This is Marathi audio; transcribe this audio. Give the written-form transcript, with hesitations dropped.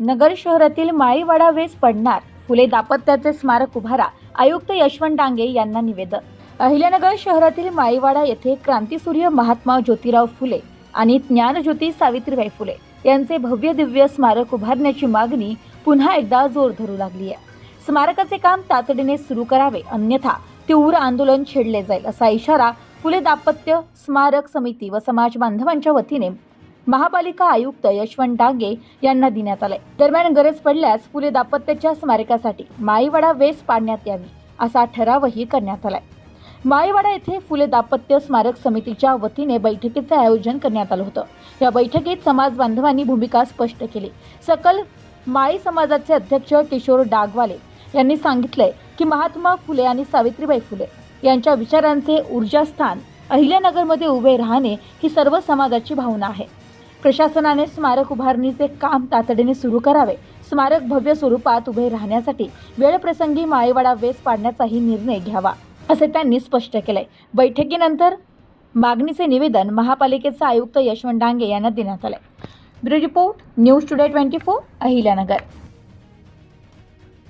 नगर शहरातील माळीवाडा वेस पडणार, फुले दाम्पत्याचे स्मारक उभारा, आयुक्त यशवंत डांगे यांना निवेदन। अहिल्यानगर शहरातील माळीवाडा येथे क्रांतीसूर्य महात्मा ज्योतिराव फुले आणि ज्ञानज्योती सावित्रीबाई फुले यांचे भव्य दिव्य स्मारक उभारण्याची मागणी पुन्हा एकदा जोर धरू लागली आहे। स्मारकाचे काम तातडीने सुरू करावे, अन्यथा तीव्र आंदोलन छेडले जाईल, असा इशारा फुले दाम्पत्य स्मारक समिती व समाज बांधवांच्या वतीने महापालिका आयुक्त यशवंत डांगे यांना देण्यात आले। दरम्यान गरज पडल्यास फुले दाम्पत्याच्या स्मारकासाठी माळीवाडा वेस पाडण्यात यावी, असा ठरावही करण्यात आलाय। माळीवाडा येथे फुले दाम्पत्य स्मारक समितीच्या वतीने बैठकीचे आयोजन करण्यात आलं होतं। या बैठकीत समाज बांधवांनी भूमिका स्पष्ट केली। सकल माळी समाजाचे अध्यक्ष किशोर डागवाले यांनी सांगितले की महात्मा फुले आणि सावित्रीबाई फुले यांच्या विचारांचे ऊर्जास्थान अहिल्यानगरमध्ये उभे राहणे ही सर्व समाजाची भावना आहे। प्रशासनाने स्मारक उभारणीचे काम तातडीने सुरू करावे। स्मारक भव्य स्वरूपात उभे राहण्यासाठी वेळप्रसंगी माळीवाडा वेस पाडण्याचाही निर्णय घ्यावा, असे त्यांनी स्पष्ट केले। बैठकीनंतर मागणीचे निवेदन महापालिकेचे आयुक्त यशवंत डांगे यांना देण्यात आले। Bureau report, news today 24, Ahilyanagar.